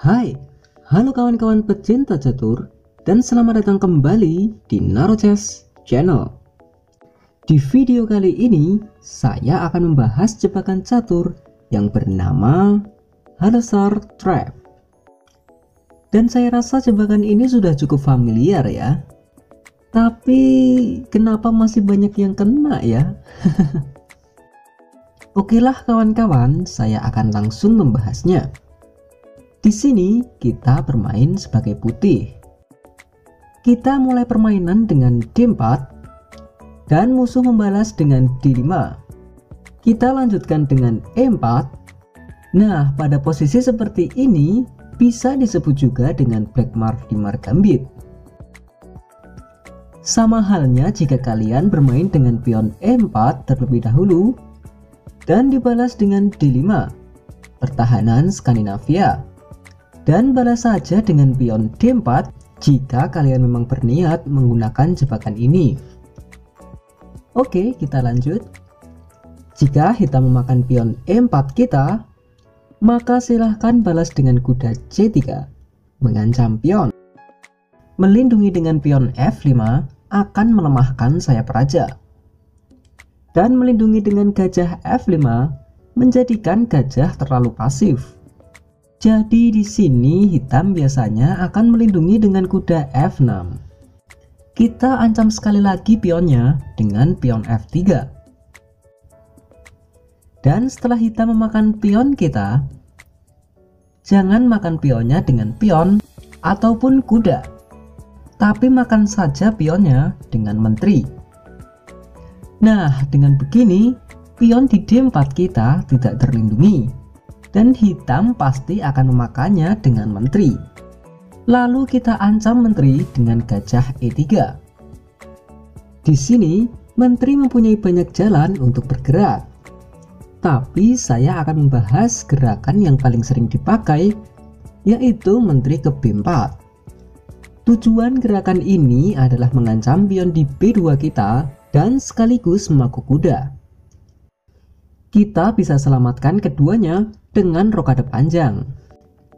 Hai, halo kawan-kawan pecinta catur, dan selamat datang kembali di Narochess Channel. Di video kali ini, saya akan membahas jebakan catur yang bernama Halesar Trap. Dan saya rasa jebakan ini sudah cukup familiar ya. Tapi kenapa masih banyak yang kena ya? Okelah kawan-kawan, saya akan langsung membahasnya. Di sini kita bermain sebagai putih. Kita mulai permainan dengan D4 dan musuh membalas dengan D5. Kita lanjutkan dengan E4. Nah, pada posisi seperti ini bisa disebut juga dengan Black Vladimir Gambit. Sama halnya jika kalian bermain dengan pion E4 terlebih dahulu dan dibalas dengan D5, pertahanan Skandinavia, dan balas saja dengan pion D4 jika kalian memang berniat menggunakan jebakan ini. Oke, kita lanjut. Jika hitam memakan pion E4 kita, maka silahkan balas dengan kuda C3, mengancam pion. Melindungi dengan pion F5 akan melemahkan sayap raja. Dan melindungi dengan gajah F5 menjadikan gajah terlalu pasif. Jadi di sini hitam biasanya akan melindungi dengan kuda F6. Kita ancam sekali lagi pionnya dengan pion F3. Dan setelah hitam memakan pion kita, jangan makan pionnya dengan pion ataupun kuda, tapi makan saja pionnya dengan menteri. Nah, dengan begini, pion di D4 kita tidak terlindungi, dan hitam pasti akan memakannya dengan menteri. Lalu kita ancam menteri dengan gajah E3. Di sini, menteri mempunyai banyak jalan untuk bergerak. Tapi saya akan membahas gerakan yang paling sering dipakai, yaitu menteri ke B4. Tujuan gerakan ini adalah mengancam pion di B2 kita dan sekaligus memaku kuda. Kita bisa selamatkan keduanya dengan rokade panjang,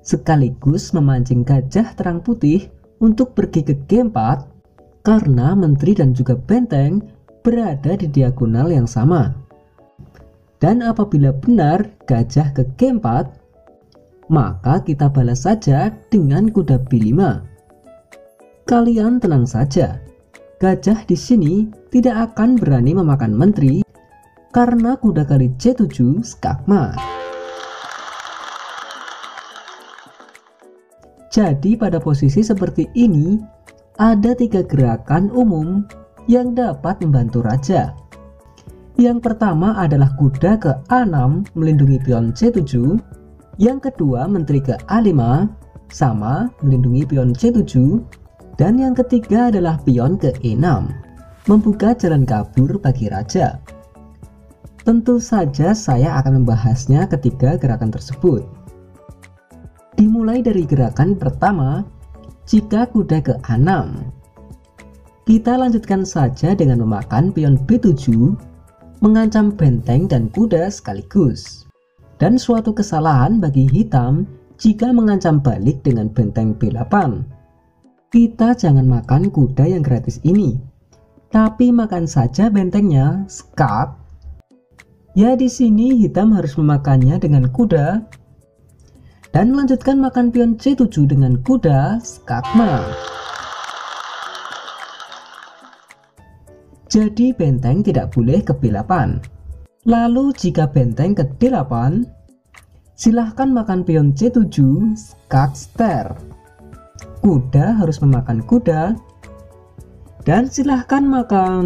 sekaligus memancing gajah terang putih untuk pergi ke G4 karena menteri dan juga benteng berada di diagonal yang sama. Dan apabila benar gajah ke G4, maka kita balas saja dengan kuda B5. Kalian tenang saja, gajah di sini tidak akan berani memakan menteri karena kuda kali C7 skakmat. Jadi pada posisi seperti ini ada 3 gerakan umum yang dapat membantu raja. Yang pertama adalah kuda ke A6 melindungi pion C7. Yang kedua menteri ke A5 sama melindungi pion C7. Dan yang ketiga adalah pion ke E6 membuka jalan kabur bagi raja. Tentu saja saya akan membahasnya ketiga gerakan tersebut. Dimulai dari gerakan pertama, jika kuda ke A6. Kita lanjutkan saja dengan memakan pion B7, mengancam benteng dan kuda sekaligus. Dan suatu kesalahan bagi hitam jika mengancam balik dengan benteng B8. Kita jangan makan kuda yang gratis ini, tapi makan saja bentengnya, skak. Ya di sini hitam harus memakannya dengan kuda dan melanjutkan makan pion C7 dengan kuda, skakma. Jadi benteng tidak boleh ke B8. Lalu jika benteng ke D8, silahkan makan pion C7, skak ster. Kuda harus memakan kuda dan silahkan makan.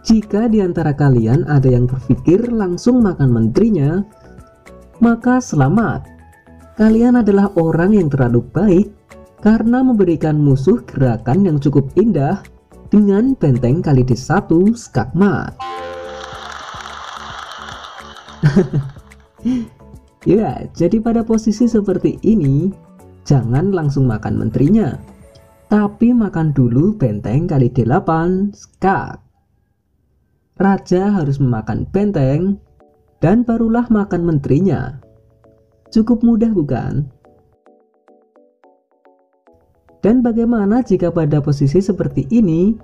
Jika di antara kalian ada yang berpikir langsung makan menterinya, maka selamat. Kalian adalah orang yang terlalu baik karena memberikan musuh gerakan yang cukup indah dengan benteng kali D1 skakmat. Ya, jadi pada posisi seperti ini, jangan langsung makan menterinya, tapi makan dulu benteng kali D8 skak. Raja harus memakan benteng dan barulah makan menterinya. Cukup mudah bukan? Dan bagaimana jika pada posisi seperti ini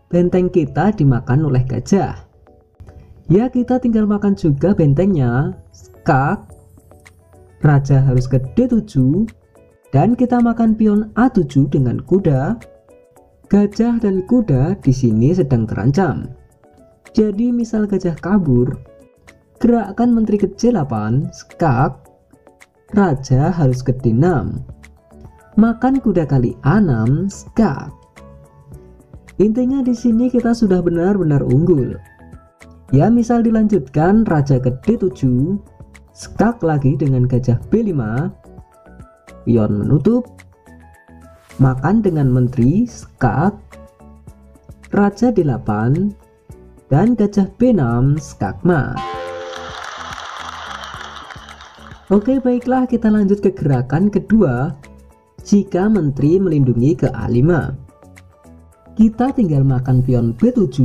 benteng kita dimakan oleh gajah? Ya, kita tinggal makan juga bentengnya. Skak, raja harus ke D7 dan kita makan pion A7 dengan kuda. Gajah dan kuda di sini sedang terancam. Jadi misal gajah kabur, gerakkan menteri ke C8, skak, raja harus ke D6. Makan kuda kali A6, skak. Intinya di sini kita sudah benar-benar unggul. Ya, misal dilanjutkan raja ke D7, skak lagi dengan gajah B5, pion menutup, makan dengan menteri, skak, raja D8, dan gajah B6, skakmat. Oke, baiklah, kita lanjut ke gerakan kedua. Jika menteri melindungi ke A5, kita tinggal makan pion B7.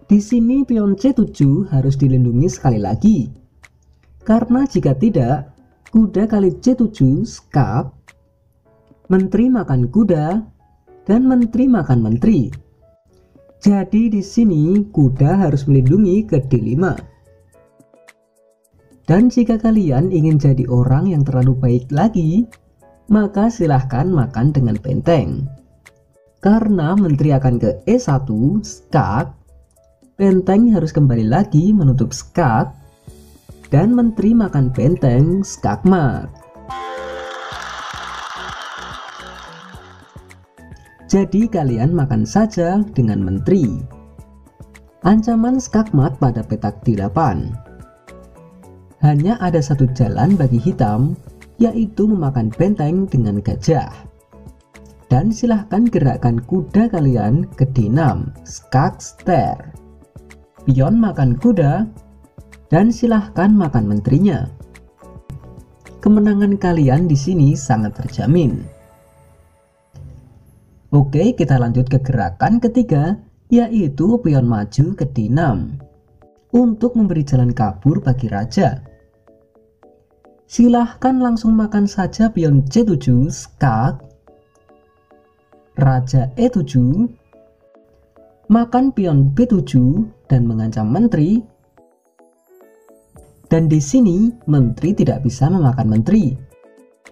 Di sini pion C7 harus dilindungi sekali lagi, karena jika tidak, kuda kali C7, skak, menteri makan kuda, dan menteri makan menteri. Jadi di sini kuda harus melindungi ke D5. Dan jika kalian ingin jadi orang yang terlalu baik lagi, maka silahkan makan dengan benteng. Karena menteri akan ke E1, skak, benteng harus kembali lagi menutup skak, dan menteri makan benteng, skakmat. Jadi kalian makan saja dengan menteri. Ancaman skakmat pada petak D8. Hanya ada satu jalan bagi hitam, yaitu memakan benteng dengan gajah. Dan silahkan gerakkan kuda kalian ke D6, skak ster. Pion makan kuda, dan silahkan makan menterinya. Kemenangan kalian di sini sangat terjamin. Oke, kita lanjut ke gerakan ketiga, yaitu pion maju ke D6 untuk memberi jalan kabur bagi raja. Silahkan langsung makan saja pion C7, skak, raja E7, makan pion B7 dan mengancam menteri. Dan di sini menteri tidak bisa memakan menteri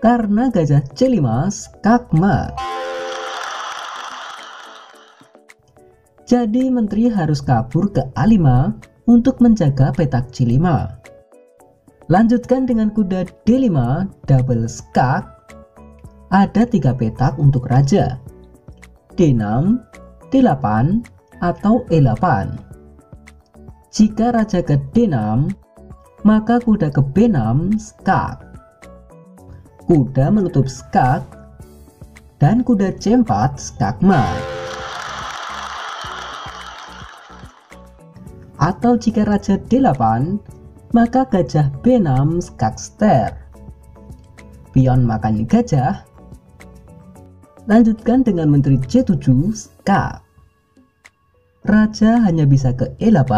karena gajah C5, skakmat. Jadi menteri harus kabur ke A5 untuk menjaga petak C5. Lanjutkan dengan kuda D5 double skak. Ada 3 petak untuk raja, D6, D8, atau E8. Jika raja ke D6, maka kuda ke B6, skak. Kuda menutup skak, dan kuda C4, skakmat. Atau jika raja D8, maka gajah B6, skak ster. Pion makan gajah. Lanjutkan dengan menteri C7, skak. Raja hanya bisa ke E8,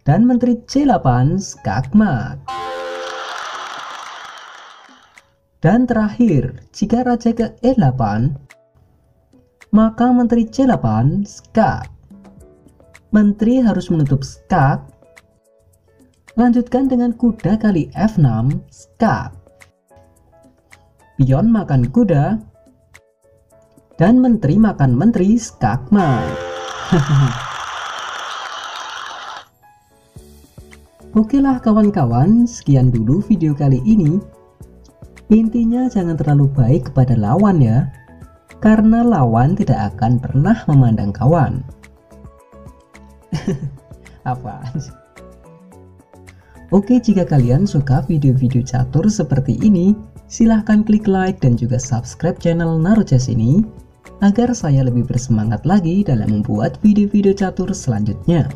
dan menteri C8, skakmat. Dan terakhir, jika raja ke E8, maka menteri C8, skak. Menteri harus menutup skak. Lanjutkan dengan kuda kali F6, skak. Pion makan kuda, dan menteri makan menteri, skakmat. Oke lah kawan-kawan, sekian dulu video kali ini. Intinya jangan terlalu baik kepada lawan ya, karena lawan tidak akan pernah memandang kawan. Apaan sih? Oke, jika kalian suka video-video catur seperti ini, silahkan klik like dan juga subscribe channel NaruChess ini, agar saya lebih bersemangat lagi dalam membuat video-video catur selanjutnya.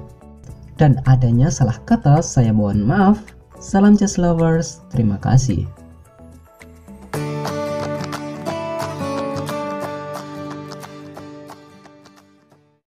Dan adanya salah kata, saya mohon maaf. Salam chess lovers, terima kasih.